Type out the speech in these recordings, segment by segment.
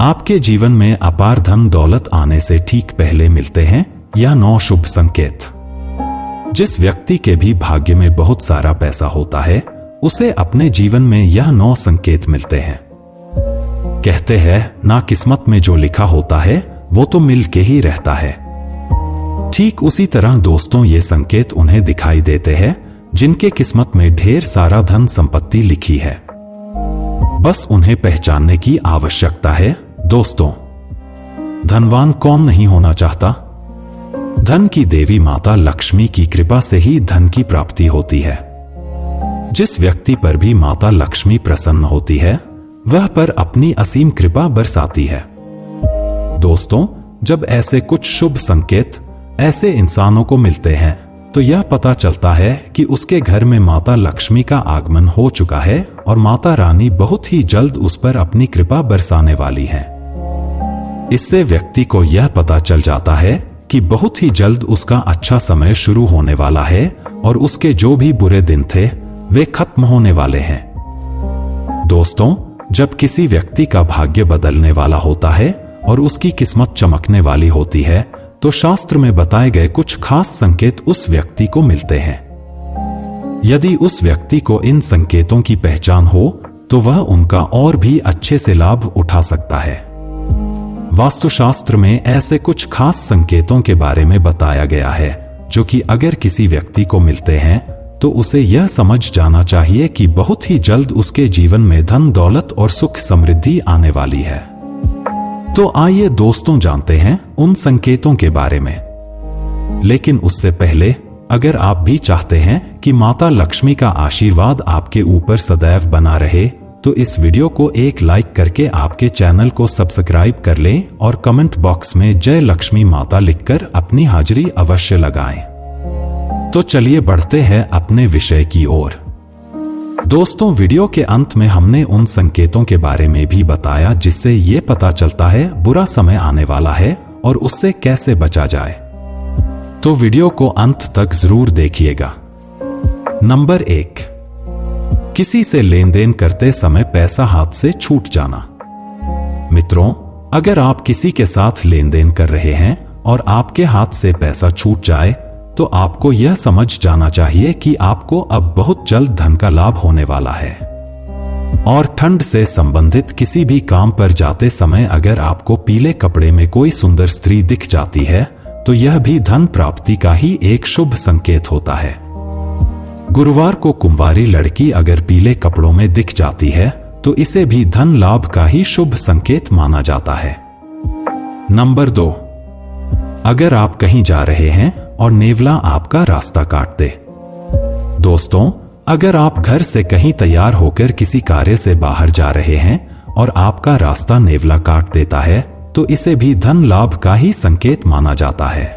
आपके जीवन में अपार धन दौलत आने से ठीक पहले मिलते हैं यह 9 शुभ संकेत। जिस व्यक्ति के भी भाग्य में बहुत सारा पैसा होता है उसे अपने जीवन में यह 9 संकेत मिलते हैं। कहते हैं ना किस्मत में जो लिखा होता है वो तो मिल के ही रहता है। ठीक उसी तरह दोस्तों ये संकेत उन्हें दिखाई देते हैं जिनके किस्मत में ढेर सारा धन संपत्ति लिखी है। बस उन्हें पहचानने की आवश्यकता है। दोस्तों, धनवान कौन नहीं होना चाहता? धन की देवी माता लक्ष्मी की कृपा से ही धन की प्राप्ति होती है। जिस व्यक्ति पर भी माता लक्ष्मी प्रसन्न होती है वह पर अपनी असीम कृपा बरसाती है। दोस्तों, जब ऐसे कुछ शुभ संकेत ऐसे इंसानों को मिलते हैं तो यह पता चलता है कि उसके घर में माता लक्ष्मी का आगमन हो चुका है और माता रानी बहुत ही जल्द उस पर अपनी कृपा बरसाने वाली है। इससे व्यक्ति को यह पता चल जाता है कि बहुत ही जल्द उसका अच्छा समय शुरू होने वाला है और उसके जो भी बुरे दिन थे वे खत्म होने वाले हैं। दोस्तों, जब किसी व्यक्ति का भाग्य बदलने वाला होता है और उसकी किस्मत चमकने वाली होती है तो शास्त्र में बताए गए कुछ खास संकेत उस व्यक्ति को मिलते हैं। यदि उस व्यक्ति को इन संकेतों की पहचान हो तो वह उनका और भी अच्छे से लाभ उठा सकता है। वास्तुशास्त्र में ऐसे कुछ खास संकेतों के बारे में बताया गया है जो कि अगर किसी व्यक्ति को मिलते हैं तो उसे यह समझ जाना चाहिए कि बहुत ही जल्द उसके जीवन में धन दौलत और सुख समृद्धि आने वाली है। तो आइए दोस्तों जानते हैं उन संकेतों के बारे में। लेकिन उससे पहले अगर आप भी चाहते हैं कि माता लक्ष्मी का आशीर्वाद आपके ऊपर सदैव बना रहे तो इस वीडियो को एक लाइक करके आपके चैनल को सब्सक्राइब कर लें और कमेंट बॉक्स में जय लक्ष्मी माता लिखकर अपनी हाजिरी अवश्य लगाएं। तो चलिए बढ़ते हैं अपने विषय की ओर। दोस्तों, वीडियो के अंत में हमने उन संकेतों के बारे में भी बताया जिससे ये पता चलता है बुरा समय आने वाला है और उससे कैसे बचा जाए। तो वीडियो को अंत तक जरूर देखिएगा। नंबर 1, किसी से लेन देन करते समय पैसा हाथ से छूट जाना। मित्रों, अगर आप किसी के साथ लेन देन कर रहे हैं और आपके हाथ से पैसा छूट जाए तो आपको यह समझ जाना चाहिए कि आपको अब बहुत जल्द धन का लाभ होने वाला है। और ठंड से संबंधित किसी भी काम पर जाते समय अगर आपको पीले कपड़े में कोई सुंदर स्त्री दिख जाती है तो यह भी धन प्राप्ति का ही एक शुभ संकेत होता है। गुरुवार को कुंवारी लड़की अगर पीले कपड़ों में दिख जाती है तो इसे भी धन लाभ का ही शुभ संकेत माना जाता है। नंबर 2, अगर आप कहीं जा रहे हैं और नेवला आपका रास्ता काट दे। दोस्तों, अगर आप घर से कहीं तैयार होकर किसी कार्य से बाहर जा रहे हैं और आपका रास्ता नेवला काट देता है तो इसे भी धन लाभ का ही संकेत माना जाता है।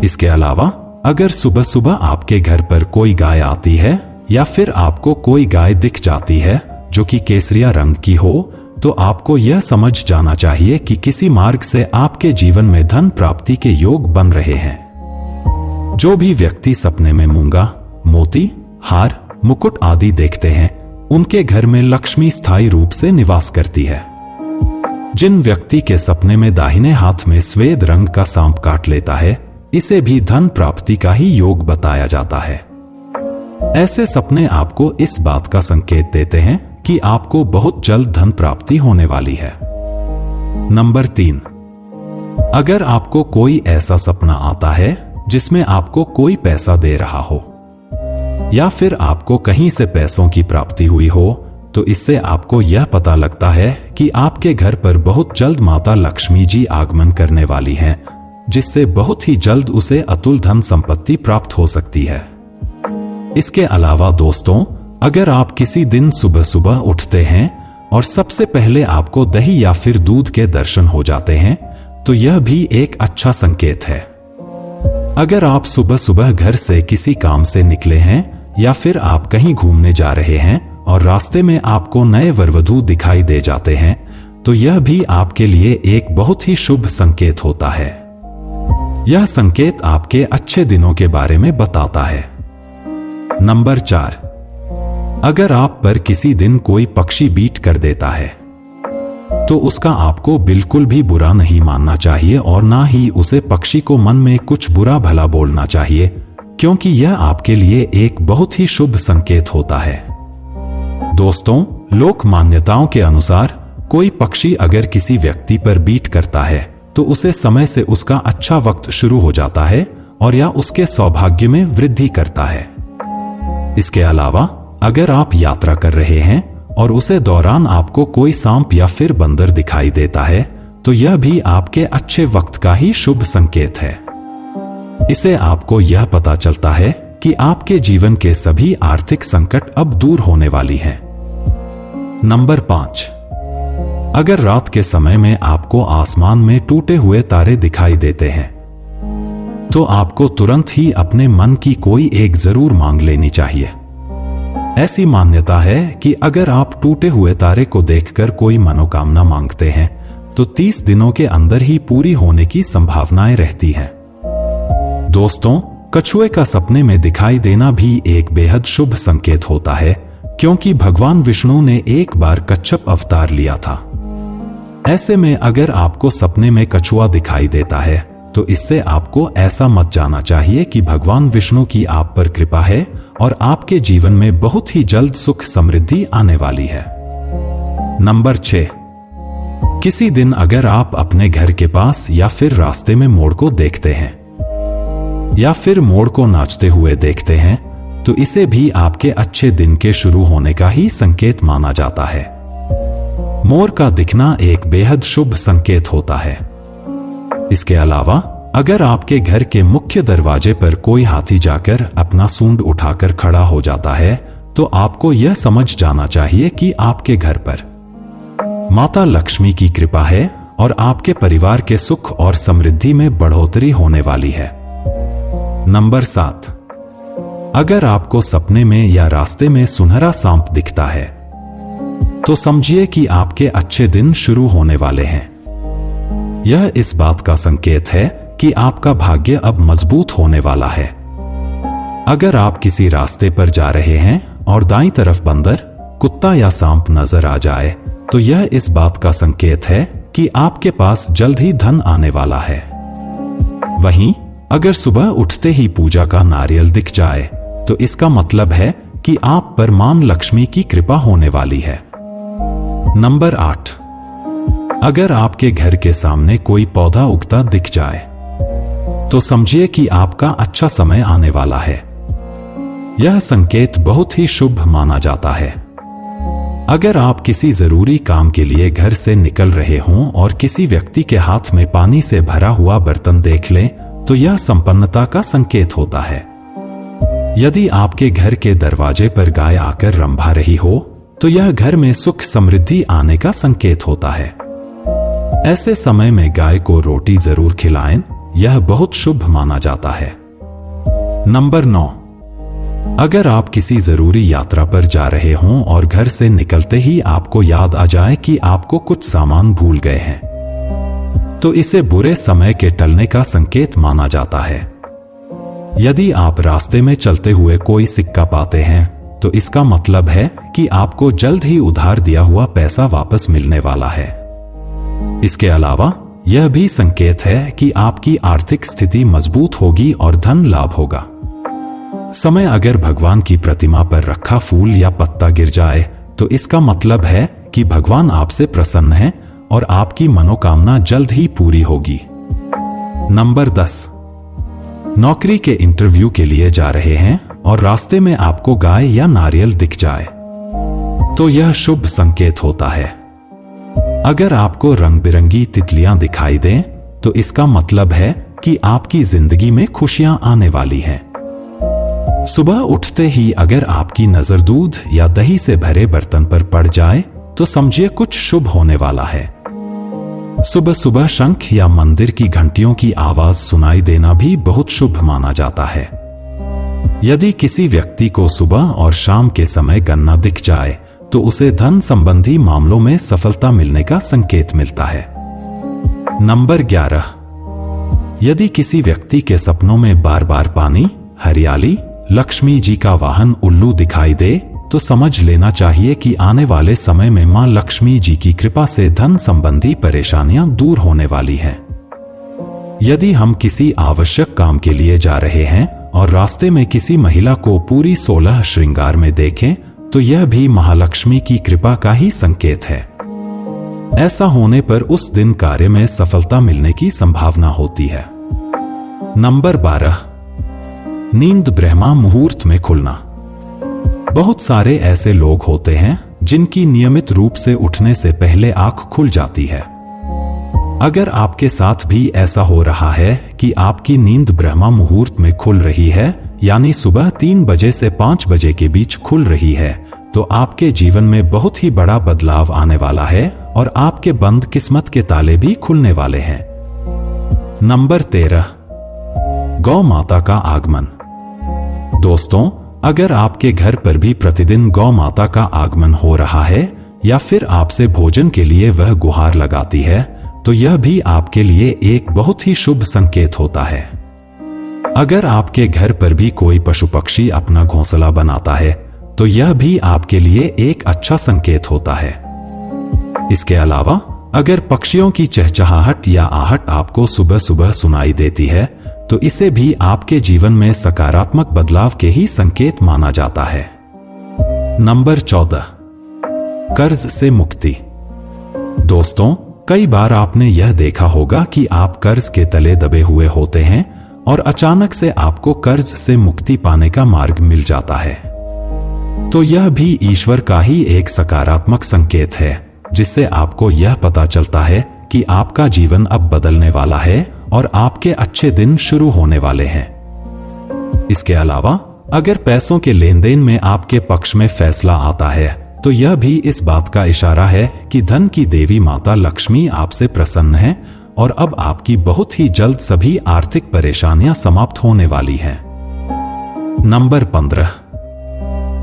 इसके अलावा अगर सुबह सुबह आपके घर पर कोई गाय आती है या फिर आपको कोई गाय दिख जाती है जो कि केसरिया रंग की हो तो आपको यह समझ जाना चाहिए कि किसी मार्ग से आपके जीवन में धन प्राप्ति के योग बन रहे हैं। जो भी व्यक्ति सपने में मूंगा, मोती, हार, मुकुट आदि देखते हैं उनके घर में लक्ष्मी स्थायी रूप से निवास करती है। जिन व्यक्ति के सपने में दाहिने हाथ में श्वेत रंग का सांप काट लेता है इसे भी धन प्राप्ति का ही योग बताया जाता है। ऐसे सपने आपको इस बात का संकेत देते हैं कि आपको बहुत जल्द धन प्राप्ति होने वाली है। नंबर 3, अगर आपको कोई ऐसा सपना आता है जिसमें आपको कोई पैसा दे रहा हो या फिर आपको कहीं से पैसों की प्राप्ति हुई हो तो इससे आपको यह पता लगता है कि आपके घर पर बहुत जल्द माता लक्ष्मी जी आगमन करने वाली हैं, जिससे बहुत ही जल्द उसे अतुल धन संपत्ति प्राप्त हो सकती है। इसके अलावा दोस्तों, अगर आप किसी दिन सुबह सुबह उठते हैं और सबसे पहले आपको दही या फिर दूध के दर्शन हो जाते हैं तो यह भी एक अच्छा संकेत है। अगर आप सुबह सुबह घर से किसी काम से निकले हैं या फिर आप कहीं घूमने जा रहे हैं और रास्ते में आपको नए वरवधू दिखाई दे जाते हैं तो यह भी आपके लिए एक बहुत ही शुभ संकेत होता है। यह संकेत आपके अच्छे दिनों के बारे में बताता है। नंबर 4, अगर आप पर किसी दिन कोई पक्षी बीट कर देता है तो उसका आपको बिल्कुल भी बुरा नहीं मानना चाहिए और ना ही उसे पक्षी को मन में कुछ बुरा भला बोलना चाहिए, क्योंकि यह आपके लिए एक बहुत ही शुभ संकेत होता है। दोस्तों, लोक मान्यताओं के अनुसार कोई पक्षी अगर किसी व्यक्ति पर बीट करता है तो उसे समय से उसका अच्छा वक्त शुरू हो जाता है और यह उसके सौभाग्य में वृद्धि करता है। इसके अलावा अगर आप यात्रा कर रहे हैं और उसे दौरान आपको कोई सांप या फिर बंदर दिखाई देता है तो यह भी आपके अच्छे वक्त का ही शुभ संकेत है। इससे आपको यह पता चलता है कि आपके जीवन के सभी आर्थिक संकट अब दूर होने वाली हैं। नंबर 5, अगर रात के समय में आपको आसमान में टूटे हुए तारे दिखाई देते हैं तो आपको तुरंत ही अपने मन की कोई एक जरूर मांग लेनी चाहिए। ऐसी मान्यता है कि अगर आप टूटे हुए तारे को देखकर कोई मनोकामना मांगते हैं तो 30 दिनों के अंदर ही पूरी होने की संभावनाएं रहती हैं। दोस्तों, कछुए का सपने में दिखाई देना भी एक बेहद शुभ संकेत होता है, क्योंकि भगवान विष्णु ने एक बार कच्छप अवतार लिया था। ऐसे में अगर आपको सपने में कछुआ दिखाई देता है तो इससे आपको ऐसा मत जाना चाहिए कि भगवान विष्णु की आप पर कृपा है और आपके जीवन में बहुत ही जल्द सुख समृद्धि आने वाली है। नंबर 6, किसी दिन अगर आप अपने घर के पास या फिर रास्ते में मोर को देखते हैं या फिर मोर को नाचते हुए देखते हैं तो इसे भी आपके अच्छे दिन के शुरू होने का ही संकेत माना जाता है। मोर का दिखना एक बेहद शुभ संकेत होता है। इसके अलावा अगर आपके घर के मुख्य दरवाजे पर कोई हाथी जाकर अपना सूंड उठाकर खड़ा हो जाता है तो आपको यह समझ जाना चाहिए कि आपके घर पर माता लक्ष्मी की कृपा है और आपके परिवार के सुख और समृद्धि में बढ़ोतरी होने वाली है। नंबर 7, अगर आपको सपने में या रास्ते में सुनहरा सांप दिखता है तो समझिए कि आपके अच्छे दिन शुरू होने वाले हैं। यह इस बात का संकेत है कि आपका भाग्य अब मजबूत होने वाला है। अगर आप किसी रास्ते पर जा रहे हैं और दाईं तरफ बंदर, कुत्ता या सांप नजर आ जाए तो यह इस बात का संकेत है कि आपके पास जल्द ही धन आने वाला है। वहीं अगर सुबह उठते ही पूजा का नारियल दिख जाए तो इसका मतलब है कि आप पर मां लक्ष्मी की कृपा होने वाली है। नंबर 8, अगर आपके घर के सामने कोई पौधा उगता दिख जाए तो समझिए कि आपका अच्छा समय आने वाला है। यह संकेत बहुत ही शुभ माना जाता है। अगर आप किसी जरूरी काम के लिए घर से निकल रहे हों और किसी व्यक्ति के हाथ में पानी से भरा हुआ बर्तन देख लें तो यह संपन्नता का संकेत होता है। यदि आपके घर के दरवाजे पर गाय आकर रंभा रही हो तो यह घर में सुख समृद्धि आने का संकेत होता है। ऐसे समय में गाय को रोटी जरूर खिलाएं, यह बहुत शुभ माना जाता है। नंबर 9, अगर आप किसी जरूरी यात्रा पर जा रहे हों और घर से निकलते ही आपको याद आ जाए कि आपको कुछ सामान भूल गए हैं तो इसे बुरे समय के टलने का संकेत माना जाता है। यदि आप रास्ते में चलते हुए कोई सिक्का पाते हैं तो इसका मतलब है कि आपको जल्द ही उधार दिया हुआ पैसा वापस मिलने वाला है। इसके अलावा यह भी संकेत है कि आपकी आर्थिक स्थिति मजबूत होगी और धन लाभ होगा। समय अगर भगवान की प्रतिमा पर रखा फूल या पत्ता गिर जाए तो इसका मतलब है कि भगवान आपसे प्रसन्न है और आपकी मनोकामना जल्द ही पूरी होगी। नंबर 10, नौकरी के इंटरव्यू के लिए जा रहे हैं और रास्ते में आपको गाय या नारियल दिख जाए तो यह शुभ संकेत होता है। अगर आपको रंग बिरंगी तितलियां दिखाई दें तो इसका मतलब है कि आपकी जिंदगी में खुशियां आने वाली हैं। सुबह उठते ही अगर आपकी नजर दूध या दही से भरे बर्तन पर पड़ जाए तो समझिए कुछ शुभ होने वाला है। सुबह सुबह शंख या मंदिर की घंटियों की आवाज सुनाई देना भी बहुत शुभ माना जाता है। यदि किसी व्यक्ति को सुबह और शाम के समय गन्ना दिख जाए तो उसे धन संबंधी मामलों में सफलता मिलने का संकेत मिलता है। नंबर 11, यदि किसी व्यक्ति के सपनों में बार बार पानी, हरियाली, लक्ष्मी जी का वाहन उल्लू दिखाई दे तो समझ लेना चाहिए कि आने वाले समय में मां लक्ष्मी जी की कृपा से धन संबंधी परेशानियां दूर होने वाली हैं। यदि हम किसी आवश्यक काम के लिए जा रहे हैं और रास्ते में किसी महिला को पूरी 16 श्रृंगार में देखें, तो यह भी महालक्ष्मी की कृपा का ही संकेत है। ऐसा होने पर उस दिन कार्य में सफलता मिलने की संभावना होती है। नंबर 12, नींद ब्रह्मा मुहूर्त में खुलना। बहुत सारे ऐसे लोग होते हैं जिनकी नियमित रूप से उठने से पहले आंख खुल जाती है। अगर आपके साथ भी ऐसा हो रहा है कि आपकी नींद ब्रह्मा मुहूर्त में खुल रही है, यानी सुबह 3 बजे से 5 बजे के बीच खुल रही है, तो आपके जीवन में बहुत ही बड़ा बदलाव आने वाला है और आपके बंद किस्मत के ताले भी खुलने वाले हैं। नंबर 13, गौ माता का आगमन। दोस्तों, अगर आपके घर पर भी प्रतिदिन गौ माता का आगमन हो रहा है या फिर आपसे भोजन के लिए वह गुहार लगाती है, तो यह भी आपके लिए एक बहुत ही शुभ संकेत होता है। अगर आपके घर पर भी कोई पशु पक्षी अपना घोंसला बनाता है, तो यह भी आपके लिए एक अच्छा संकेत होता है। इसके अलावा अगर पक्षियों की चहचहाहट या आहट आपको सुबह सुबह सुनाई देती है, तो इसे भी आपके जीवन में सकारात्मक बदलाव के ही संकेत माना जाता है। नंबर 14, कर्ज से मुक्ति। दोस्तों, कई बार आपने यह देखा होगा कि आप कर्ज के तले दबे हुए होते हैं और अचानक से आपको कर्ज से मुक्ति पाने का मार्ग मिल जाता है। तो यह भी ईश्वर का ही एक सकारात्मक संकेत है, जिससे आपको यह पता चलता है कि आपका जीवन अब बदलने वाला है और आपके अच्छे दिन शुरू होने वाले हैं। इसके अलावा अगर पैसों के लेन देन में आपके पक्ष में फैसला आता है, तो यह भी इस बात का इशारा है कि धन की देवी माता लक्ष्मी आपसे प्रसन्न है और अब आपकी बहुत ही जल्द सभी आर्थिक परेशानियां समाप्त होने वाली हैं। नंबर 15,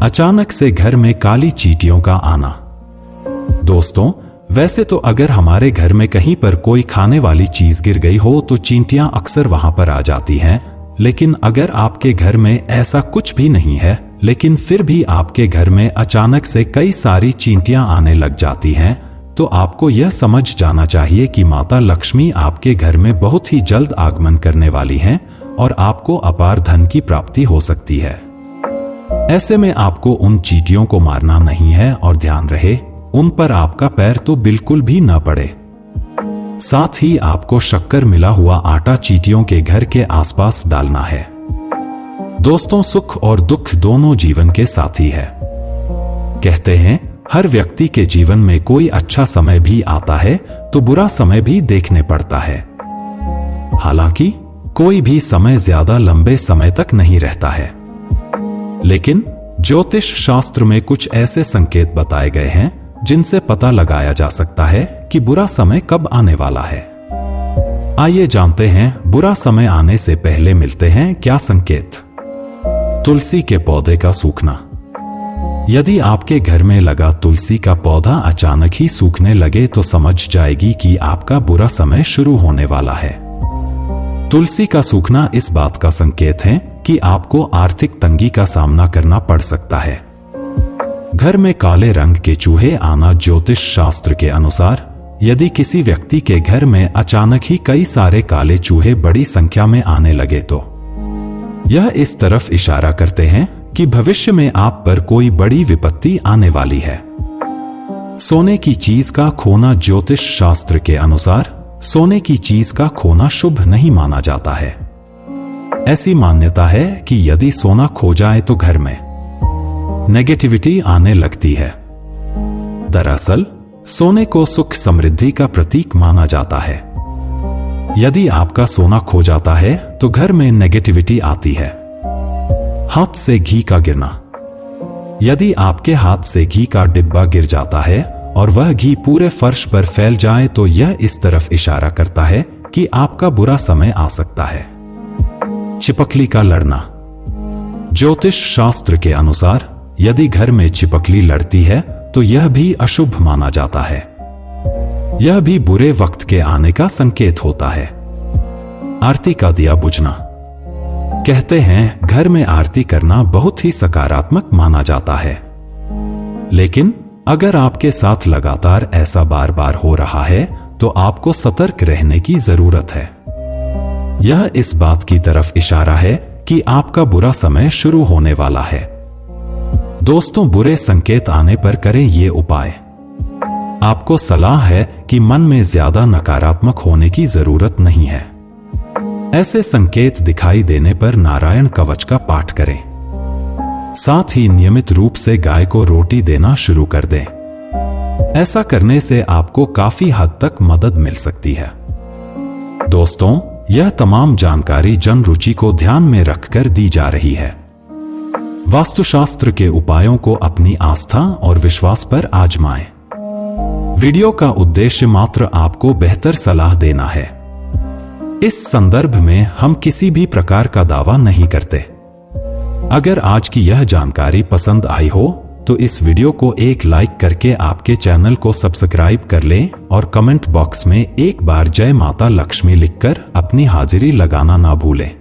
अचानक से घर में काली चींटियों का आना। दोस्तों, वैसे तो अगर हमारे घर में कहीं पर कोई खाने वाली चीज गिर गई हो तो चींटियां अक्सर वहां पर आ जाती हैं, लेकिन अगर आपके घर में ऐसा कुछ भी नहीं है, लेकिन फिर भी आपके घर में अचानक से कई सारी चींटियां आने लग जाती हैं, तो आपको यह समझ जाना चाहिए कि माता लक्ष्मी आपके घर में बहुत ही जल्द आगमन करने वाली हैं और आपको अपार धन की प्राप्ति हो सकती है। ऐसे में आपको उन चींटियों को मारना नहीं है और ध्यान रहे उन पर आपका पैर तो बिल्कुल भी न पड़े। साथ ही आपको शक्कर मिला हुआ आटा चींटियों के घर के आसपास डालना है। दोस्तों, सुख और दुख दोनों जीवन के साथी है। कहते हैं हर व्यक्ति के जीवन में कोई अच्छा समय भी आता है तो बुरा समय भी देखने पड़ता है। हालांकि कोई भी समय ज्यादा लंबे समय तक नहीं रहता है, लेकिन ज्योतिष शास्त्र में कुछ ऐसे संकेत बताए गए हैं जिनसे पता लगाया जा सकता है कि बुरा समय कब आने वाला है। आइए जानते हैं बुरा समय आने से पहले मिलते हैं क्या संकेत। तुलसी के पौधे का सूखना। यदि आपके घर में लगा तुलसी का पौधा अचानक ही सूखने लगे तो समझ जाएगी कि आपका बुरा समय शुरू होने वाला है। तुलसी का सूखना इस बात का संकेत है कि आपको आर्थिक तंगी का सामना करना पड़ सकता है। घर में काले रंग के चूहे आना। ज्योतिष शास्त्र के अनुसार यदि किसी व्यक्ति के घर में अचानक ही कई सारे काले चूहे बड़ी संख्या में आने लगे तो यह इस तरफ इशारा करते हैं कि भविष्य में आप पर कोई बड़ी विपत्ति आने वाली है। सोने की चीज का खोना। ज्योतिष शास्त्र के अनुसार सोने की चीज का खोना शुभ नहीं माना जाता है। ऐसी मान्यता है कि यदि सोना खो जाए तो घर में नेगेटिविटी आने लगती है। दरअसल सोने को सुख समृद्धि का प्रतीक माना जाता है। यदि आपका सोना खो जाता है तो घर में नेगेटिविटी आती है। हाथ से घी का गिरना। यदि आपके हाथ से घी का डिब्बा गिर जाता है और वह घी पूरे फर्श पर फैल जाए तो यह इस तरफ इशारा करता है कि आपका बुरा समय आ सकता है। छिपकली का लड़ना। ज्योतिष शास्त्र के अनुसार यदि घर में छिपकली लड़ती है तो यह भी अशुभ माना जाता है। यह भी बुरे वक्त के आने का संकेत होता है। आरती का दिया बुझना। कहते हैं घर में आरती करना बहुत ही सकारात्मक माना जाता है। लेकिन अगर आपके साथ लगातार ऐसा बार बार हो रहा है तो आपको सतर्क रहने की जरूरत है। यह इस बात की तरफ इशारा है कि आपका बुरा समय शुरू होने वाला है। दोस्तों, बुरे संकेत आने पर करें ये उपाय। आपको सलाह है कि मन में ज्यादा नकारात्मक होने की जरूरत नहीं है। ऐसे संकेत दिखाई देने पर नारायण कवच का पाठ करें। साथ ही नियमित रूप से गाय को रोटी देना शुरू कर दें। ऐसा करने से आपको काफी हद तक मदद मिल सकती है। दोस्तों, यह तमाम जानकारी जन रुचि को ध्यान में रखकर दी जा रही है। वास्तुशास्त्र के उपायों को अपनी आस्था और विश्वास पर आजमाएं। वीडियो का उद्देश्य मात्र आपको बेहतर सलाह देना है। इस संदर्भ में हम किसी भी प्रकार का दावा नहीं करते। अगर आज की यह जानकारी पसंद आई हो तो इस वीडियो को एक लाइक करके आपके चैनल को सब्सक्राइब कर लें और कमेंट बॉक्स में एक बार जय माता लक्ष्मी लिखकर अपनी हाजिरी लगाना ना भूलें।